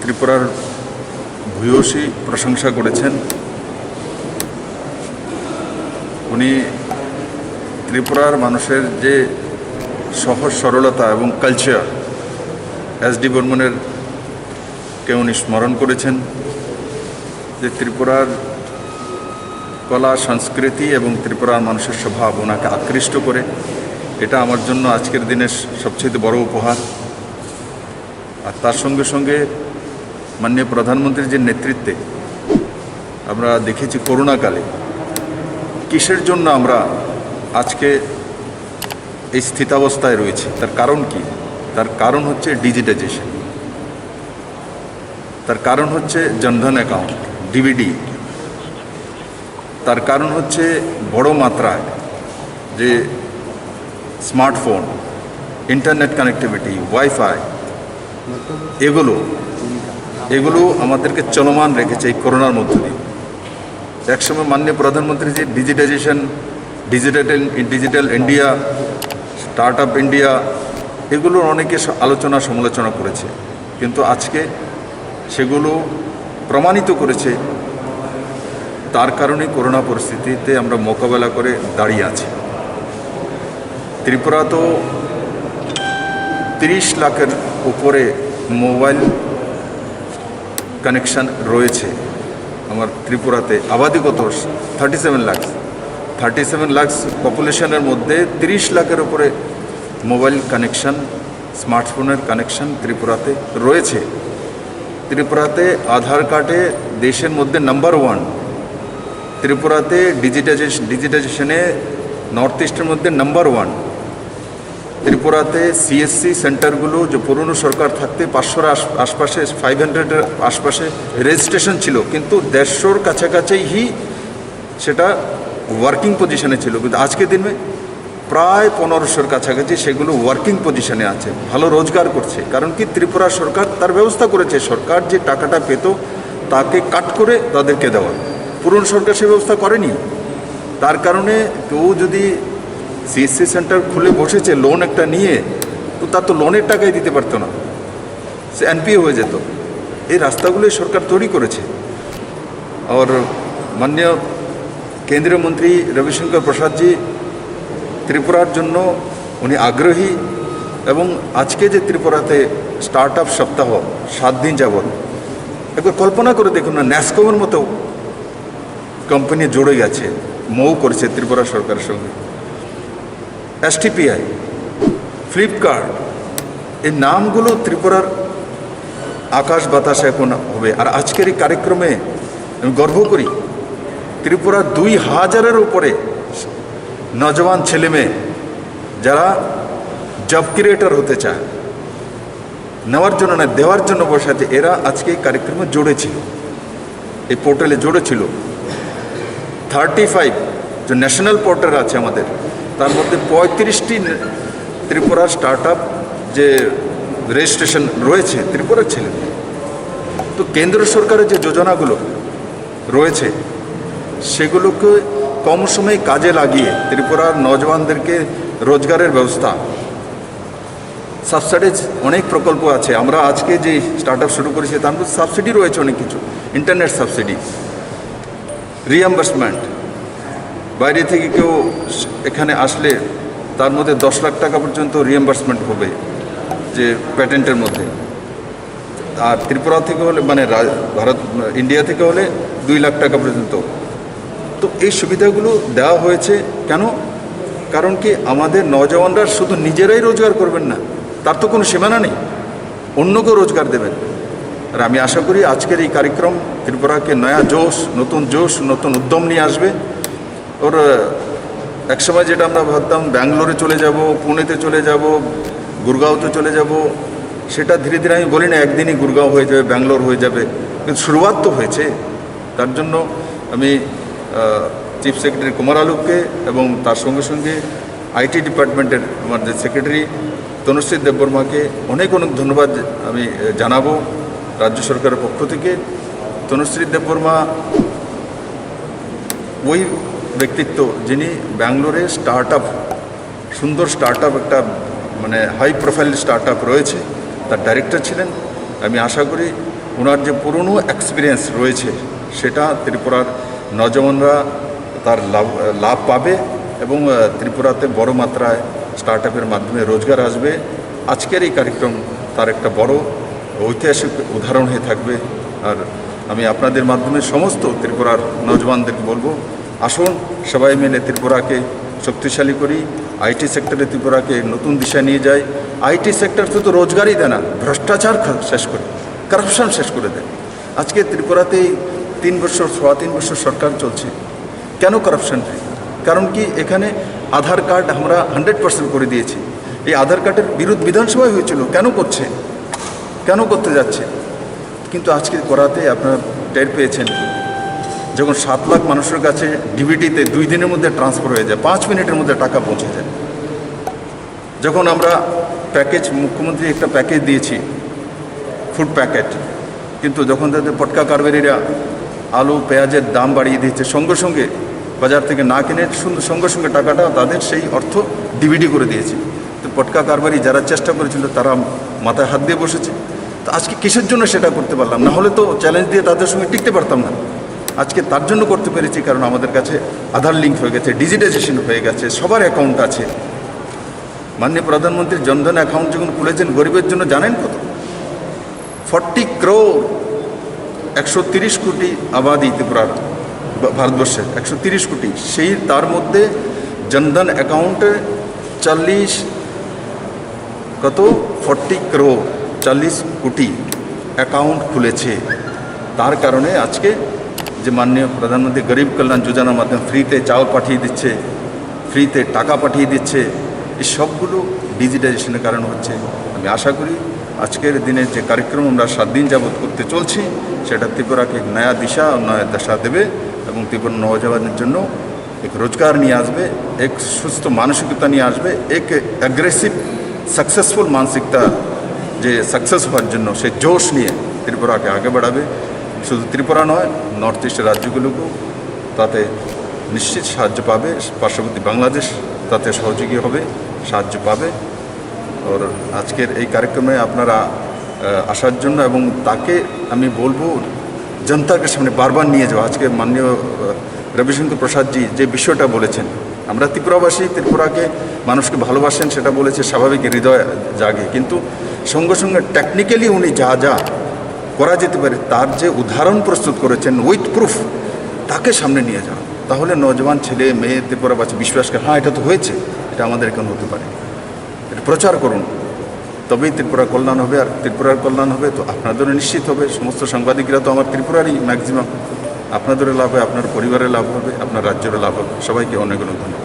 ত্রিপুরার ভূয়সী প্রশংসা করেছেন। উনি ত্রিপুরার মানুষের যে সহজ সরলতা এবং কালচার, এস.ডি. বর্মনের কে উনি স্মরণ করেছেন যে ত্রিপুরার কলা সংস্কৃতি এবং ত্রিপুরার মানুষের স্বভাব ওনাকে আকৃষ্ট করে। এটা আমার জন্য আজকের দিনের সবচেয়ে বড় উপহার। আর তার সঙ্গে সঙ্গে মাননীয় প্রধানমন্ত্রীর যে নেতৃত্বে আমরা দেখেছি করোনাকালে কিসের জন্য আমরা আজকে এই স্থিতাবস্থায় রয়েছি, তার কারণ কি? তার কারণ হচ্ছে ডিজিটাইজেশন, তার কারণ হচ্ছে জনধন অ্যাকাউন্ট, ডিবিডি, তার কারণ হচ্ছে বড় মাত্রায় যে স্মার্টফোন, ইন্টারনেট কানেক্টিভিটি, ওয়াইফাই, এগুলো আমাদেরকে চলমান রেখেছে এই করোনার মধ্য দিয়ে। একসময় মাননীয় প্রধানমন্ত্রী যে digitisation, digital India, start up India, এগুলোর অনেকে আলোচনা সমালোচনা করেছে, কিন্তু আজকে সেগুলো প্রমাণিত করেছে তার কারণে করোনা পরিস্থিতিতে আমরা মোকাবেলা করে দাঁড়িয়ে আছি। ত্রিপুরা তো 30 লাখের উপরে মোবাইল কানেকশান রয়েছে। আমার ত্রিপুরাতে আবাদি কত? 37 লাখ পপুলেশনের মধ্যে 30 লাখের উপরে মোবাইল কানেকশান, স্মার্টফোনের কানেকশান ত্রিপুরাতে রয়েছে। ত্রিপুরাতে আধার কার্ডে দেশের মধ্যে নাম্বার 1। ত্রিপুরাতে ডিজিটাইজেশনে নর্থ ইস্টের মধ্যে নাম্বার 1। ত্রিপুরাতে সিএসসি সেন্টারগুলো যে পুরনো সরকার থাকতে 500-এর আশপাশে, 500-এর আশপাশে রেজিস্ট্রেশন ছিল, কিন্তু 150-র কাছাকাছিই সেটা ওয়ার্কিং পজিশনে ছিল। কিন্তু আজকে দিনে প্রায় 1500-এর কাছাকাছি সেগুলো ওয়ার্কিং পজিশনে আছে, ভালো রোজগার করছে। কারণ কি? ত্রিপুরা সরকার তার ব্যবস্থা করেছে। সরকার যে টাকাটা পেত তাকে কাট করে তাদেরকে দেওয়া, পুরনো সরকার সে ব্যবস্থা করেনি। তার কারণে কেউ যদি সিএসসি সেন্টার খুলে বসেছে লোন একটা নিয়ে, তো তার তো লোনের টাকাই দিতে পারতো না, সে এনপিএ হয়ে যেত। এই রাস্তাগুলোই সরকার তৈরি করেছে। আর মাননীয় কেন্দ্রীয় মন্ত্রী রবিশঙ্কর প্রসাদজি ত্রিপুরার জন্য উনি আগ্রহী, এবং আজকে যে ত্রিপুরাতে স্টার্ট আপ সপ্তাহ 7 দিন যাবৎ, একবার কল্পনা করে দেখুন না, ন্যাসকমের মতো কোম্পানি জুড়ে গেছে, মৌ করেছে ত্রিপুরা সরকারের সঙ্গে। STPI, ফ্লিপকার্ট, এই নামগুলো ত্রিপুরার আকাশ বাতাসে এখন হবে। আর আজকের এই কার্যক্রমে আমি গর্ব করি, ত্রিপুরার 2000-এর উপরে নজওয়ান ছেলেমেয়ে যারা জব ক্রিয়েটর হতে চায়, নেওয়ার জন্য না দেওয়ার জন্য বসে আছে, এরা আজকে এই কার্যক্রমে জুড়েছিল, এই পোর্টালে জুড়েছিল। 35 যে ন্যাশনাল পোর্টাল আছে আমাদের, তার মধ্যে 35টি ত্রিপুরার স্টার্ট আপ যে রেজিস্ট্রেশন রয়েছে ত্রিপুরার ছেলে। তো কেন্দ্র সরকারের যে যোজনাগুলো রয়েছে সেগুলোকে কম সময়ে কাজে লাগিয়ে ত্রিপুরার নজওয়ানদেরকে রোজগারের ব্যবস্থা, সাবসিডিজ অনেক প্রকল্প আছে। আমরা আজকে যে স্টার্ট আপ শুরু করেছি তার মধ্যে সাবসিডি রয়েছে অনেক কিছু, ইন্টারনেট সাবসিডি, রিএম্বার্সমেন্ট, বাইরে থেকে কেউ এখানে আসলে তার মধ্যে 10 লাখ টাকা পর্যন্ত রিএম্বার্সমেন্ট হবে যে প্যাটেন্টের মধ্যে। আর ত্রিপুরা থেকে হলে, মানে ইন্ডিয়া থেকে হলে 2 লাখ টাকা পর্যন্ত। তো এই সুবিধাগুলো দেওয়া হয়েছে কেন? কারণ কি আমাদের নওজওয়ানরা শুধু নিজেরাই রোজগার করবেন না, তার তো কোনো সীমানা নেই, অন্যকেও রোজগার দেবেন। আর আমি আশা করি আজকের এই কার্যক্রম ত্রিপুরাকে নয়া জোশ, নতুন উদ্যম নিয়ে আসবে। ওর একসময় যেটা আমরা ভাবতাম ব্যাঙ্গালোরে চলে যাব, পুনেতে চলে যাব, গুরগাঁওতে চলে যাব, সেটা ধীরে ধীরে আমি বলি না একদিনই গুরগাঁও হয়ে যাবে, ব্যাঙ্গালোর হয়ে যাবে, কিন্তু শুরুয়াত তো হয়েছে। তার জন্য আমি চিফ সেক্রেটারি কুমার আলুককে এবং তার সঙ্গে সঙ্গে আইটি ডিপার্টমেন্টের আমার যে সেক্রেটারি তনুশ্রী দেববর্মাকে অনেক ধন্যবাদ আমি জানাবো রাজ্য সরকারের পক্ষ থেকে। তনুশ্রী দেববর্মা ওই ব্যক্তিত্ব যিনি ব্যাঙ্গালোরে সুন্দর স্টার্ট আপ একটা মানে হাই প্রোফাইল স্টার্ট আপ রয়েছে, তার ডাইরেক্টর ছিলেন। আমি আশা করি ওনার যে পুরনো এক্সপিরিয়েন্স রয়েছে সেটা ত্রিপুরার নজওয়ানরা তার লাভ পাবে এবং ত্রিপুরাতে বড় মাত্রায় স্টার্ট আপের মাধ্যমে রোজগার আসবে। আজকের এই কার্যক্রম তার একটা বড় ঐতিহাসিক উদাহরণ হয়ে থাকবে। আর আমি আপনাদের মাধ্যমে সমস্ত ত্রিপুরার নজওয়ানদেরকে বলবো, আসুন সবাই মিলে ত্রিপুরাকে শক্তিশালী করি, আইটি সেক্টরে ত্রিপুরাকে নতুন দিশা নিয়ে যাই। আইটি সেক্টর শুধু রোজগারই দেয় না, ভ্রষ্টাচার শেষ করে, কারাপশন শেষ করে দেয়। আজকে ত্রিপুরাতেই 3 বছর 3.25 বছর সরকার চলছে, কেন কারাপশন? কারণ কি এখানে আধার কার্ড আমরা 100% করে দিয়েছি। এই আধার কার্ডের বিরোধ বিধানসভায় হয়েছিল, কেন করছে, কেন করতে যাচ্ছে? কিন্তু আজকে করাতে আপনারা টের পেয়েছেন, যখন 7 লাখ মানুষের কাছে ডিবিটিতে 2 দিনের মধ্যে ট্রান্সফার হয়ে যায়, 5 মিনিটের মধ্যে টাকা পৌঁছে যায়। যখন আমরা প্যাকেজ, মুখ্যমন্ত্রী একটা প্যাকেজ দিয়েছি, ফুড প্যাকেট, কিন্তু যখন তাদের পটকা কারবারিরা আলু পেঁয়াজের দাম বাড়িয়ে দিয়েছে, সঙ্গে সঙ্গে বাজার থেকে না কিনে সঙ্গে সঙ্গে টাকাটা তাদের সেই অর্থ ডিবিডি করে দিয়েছে। তো পটকা কারবারি যারা চেষ্টা করেছিল তারা মাথায় হাত দিয়ে বসেছে। তো আজকে কিসের জন্য সেটা করতে পারলাম? না হলে তো চ্যালেঞ্জ দিয়ে তাদের সঙ্গে টিকতে পারতাম না। আজকে তার জন্য করতে পেরেছি কারণ আমাদের কাছে আধার লিঙ্ক হয়ে গেছে, ডিজিটাইজেশন হয়ে গেছে, সবার অ্যাকাউন্ট আছে। মাননীয় প্রধানমন্ত্রী জনধন অ্যাকাউন্ট যখন খুলেছেন গরিবের জন্য, জানেন কত? 40 crore, 130 কোটি আবাদি ত্রিপুরার, ভারতবর্ষের 130 কোটি, সেই তার মধ্যে জনধন অ্যাকাউন্টে 40 crore 40 কোটি অ্যাকাউন্ট খুলেছে। তার কারণে আজকে যে মাননীয় প্রধানমন্ত্রী গরিব কল্যাণ যোজনার মাধ্যমে ফ্রিতে চাউল পাঠিয়ে দিচ্ছে, ফ্রিতে টাকা পাঠিয়ে দিচ্ছে, এই সবগুলো ডিজিটাইজেশনের কারণ হচ্ছে। আমি আশা করি আজকের দিনে যে কার্যক্রম আমরা 7 দিন যাবৎ করতে চলছি, সেটা ত্রিপুরাকে এক নয়া দিশা, নয়া দশা দেবে এবং ত্রিপুরা নওজওয়ানের জন্য এক রোজগার নিয়ে আসবে, এক সুস্থ মানসিকতা নিয়ে আসবে, এক অ্যাগ্রেসিভ সাকসেসফুল মানসিকতা, যে সাকসেস হওয়ার জন্য সেই জোশ নিয়ে ত্রিপুরাকে আগে বাড়াবে। শুধু ত্রিপুরা নয়, নর্থ ইস্টের রাজ্যগুলোকেও তাতে নিশ্চিত সাহায্য পাবে। পার্শ্ববর্তী বাংলাদেশ তাতে সহযোগী হবে, সাহায্য পাবে। ওর আজকের এই কার্যক্রমে আপনারা আসার জন্য, এবং তাকে আমি বলবো জনতাকে সামনে বারবার নিয়ে যাওয়া। আজকে মাননীয় রবিশঙ্কর প্রসাদজি যে বিষয়টা বলেছেন, আমরা ত্রিপুরাবাসী, ত্রিপুরাকে মানুষকে ভালোবাসেন সেটা বলেছে, স্বাভাবিক হৃদয় জাগে, কিন্তু সঙ্গে সঙ্গে টেকনিক্যালি উনি যা যা করা যেতে পারে তার যে উদাহরণ প্রস্তুত করেছেন উইথ প্রুফ, তাকে সামনে নিয়ে যাওয়া। তাহলে নজওয়ান ছেলে মেয়ে ত্রিপুরাবাসী বিশ্বাস করে, হ্যাঁ এটা তো হয়েছে, এটা আমাদের এখন হতে পারে। এটা প্রচার করুন, তবেই ত্রিপুরা কল্যাণ হবে। আর ত্রিপুরার কল্যাণ হবে তো আপনাদেরও নিশ্চিত হবে। সমস্ত সাংবাদিকরা তো আমার ত্রিপুরারই ম্যাক্সিমাম। আপনাদেরও লাভ হবে, আপনার পরিবারের লাভ হবে, আপনার রাজ্যেরও লাভ হবে। সবাইকে অনেক অনেক ধন্যবাদ।